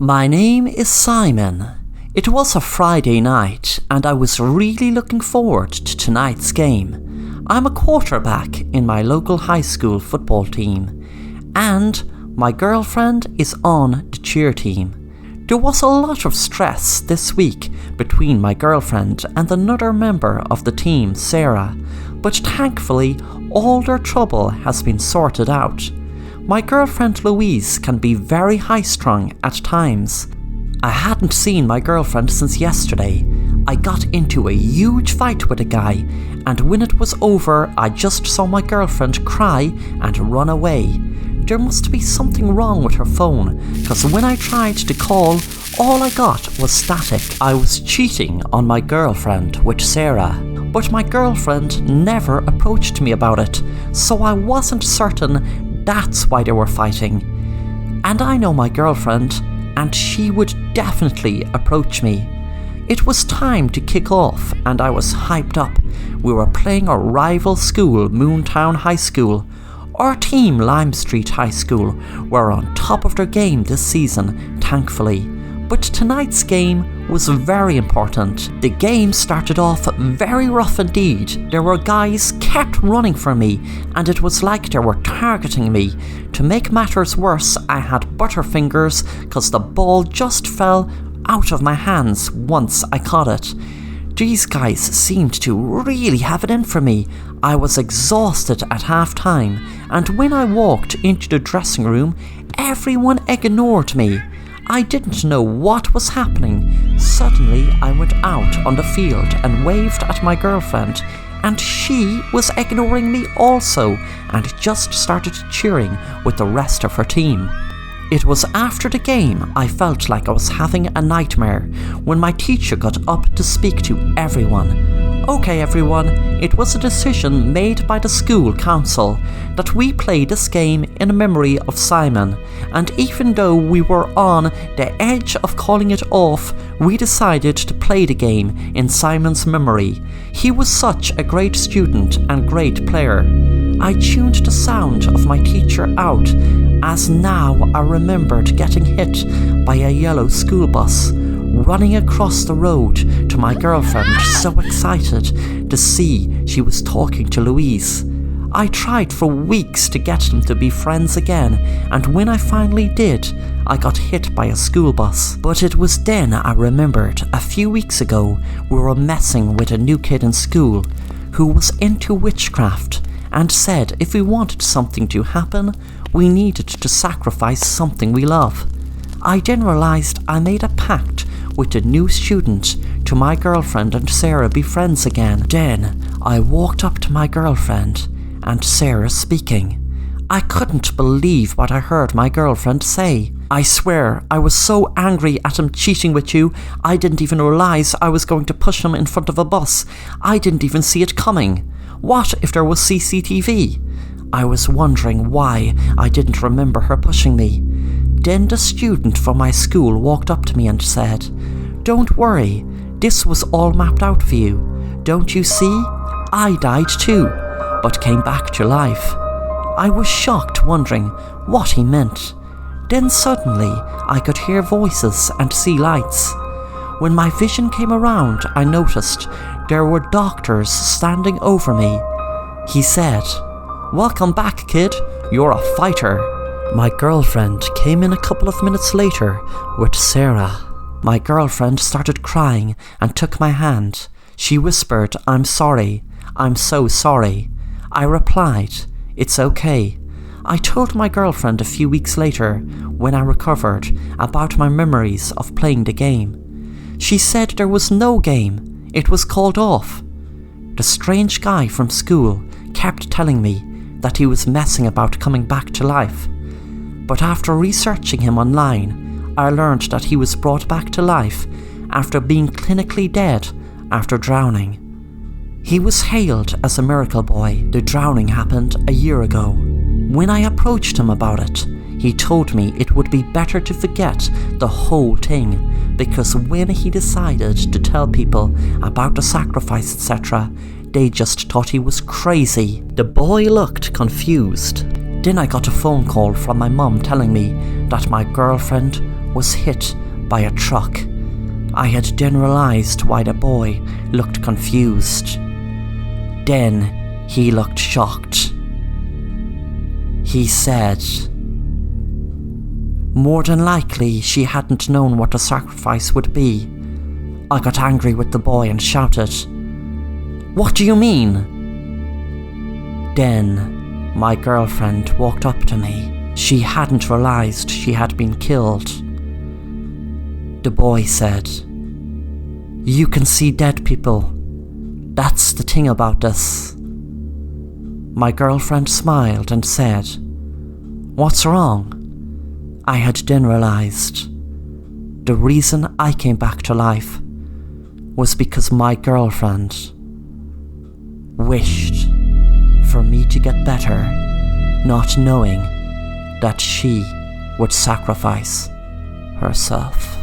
My name is Simon. It was a Friday night and I was really looking forward to tonight's game. I'm a quarterback in my local high school football team and my girlfriend is on the cheer team. There was a lot of stress this week between my girlfriend and another member of the team, Sarah, but thankfully all their trouble has been sorted out. My girlfriend Louise can be very high-strung at times. I hadn't seen my girlfriend since yesterday. I got into a huge fight with a guy, and when it was over, I just saw my girlfriend cry and run away. There must be something wrong with her phone, because when I tried to call, all I got was static. I was cheating on my girlfriend with Sarah, but my girlfriend never approached me about it, so I wasn't certain that's why they were fighting. And I know my girlfriend, and she would definitely approach me. It was time to kick off, and I was hyped up. We were playing our rival school, Moontown High School. Our team, Lime Street High School, were on top of their game this season, thankfully. But tonight's game was very important. The game started off very rough indeed. There were guys kept running for me, and it was like they were targeting me. To make matters worse, I had butterfingers because the ball just fell out of my hands once I caught it. These guys seemed to really have it in for me. I was exhausted at half time, and when I walked into the dressing room, everyone ignored me. I didn't know what was happening. Suddenly, I went out on the field and waved at my girlfriend, and she was ignoring me also and just started cheering with the rest of her team. It was after the game I felt like I was having a nightmare when my teacher got up to speak to everyone. Okay everyone, it was a decision made by the school council that we play this game in memory of Simon, and even though we were on the edge of calling it off, we decided to play the game in Simon's memory. He was such a great student and great player. I tuned the sound of my teacher out, as now I remembered getting hit by a yellow school bus, running across the road to my girlfriend, so excited to see she was talking to Louise. I tried for weeks to get them to be friends again, and when I finally did, I got hit by a school bus. But it was then I remembered a few weeks ago we were messing with a new kid in school who was into witchcraft and said if we wanted something to happen, we needed to sacrifice something we love. I then realised I made a pact with the new student to my girlfriend and Sarah be friends again. Then I walked up to my girlfriend and Sarah speaking. I couldn't believe what I heard my girlfriend say. I swear, I was so angry at him cheating with you, I didn't even realise I was going to push him in front of a bus. I didn't even see it coming. What if there was CCTV? I was wondering why I didn't remember her pushing me. Then the student from my school walked up to me and said, "Don't worry, this was all mapped out for you. Don't you see? I died too, but came back to life." I was shocked, wondering what he meant. Then suddenly I could hear voices and see lights. When my vision came around, I noticed there were doctors standing over me. He said, "Welcome back, kid. You're a fighter." My girlfriend came in a couple of minutes later with Sarah. My girlfriend started crying and took my hand. She whispered, "I'm sorry. I'm so sorry." I replied, "It's okay." I told my girlfriend a few weeks later, when I recovered, about my memories of playing the game. She said there was no game. It was called off. The strange guy from school kept telling me that he was messing about coming back to life. But after researching him online, I learned that he was brought back to life after being clinically dead after drowning. He was hailed as a miracle boy. The drowning happened a year ago. When I approached him about it, he told me it would be better to forget the whole thing, because when he decided to tell people about the sacrifice, etc., they just thought he was crazy. The boy looked confused. Then I got a phone call from my mum telling me that my girlfriend was hit by a truck. I had then realised why the boy looked confused. Then he looked shocked. He said, "More than likely she hadn't known what the sacrifice would be." I got angry with the boy and shouted, "What do you mean?" Then my girlfriend walked up to me. She hadn't realised she had been killed. The boy said, "You can see dead people. That's the thing about this." My girlfriend smiled and said, "What's wrong?" I had then realised the reason I came back to life was because my girlfriend wished for me to get better, not knowing that she would sacrifice herself.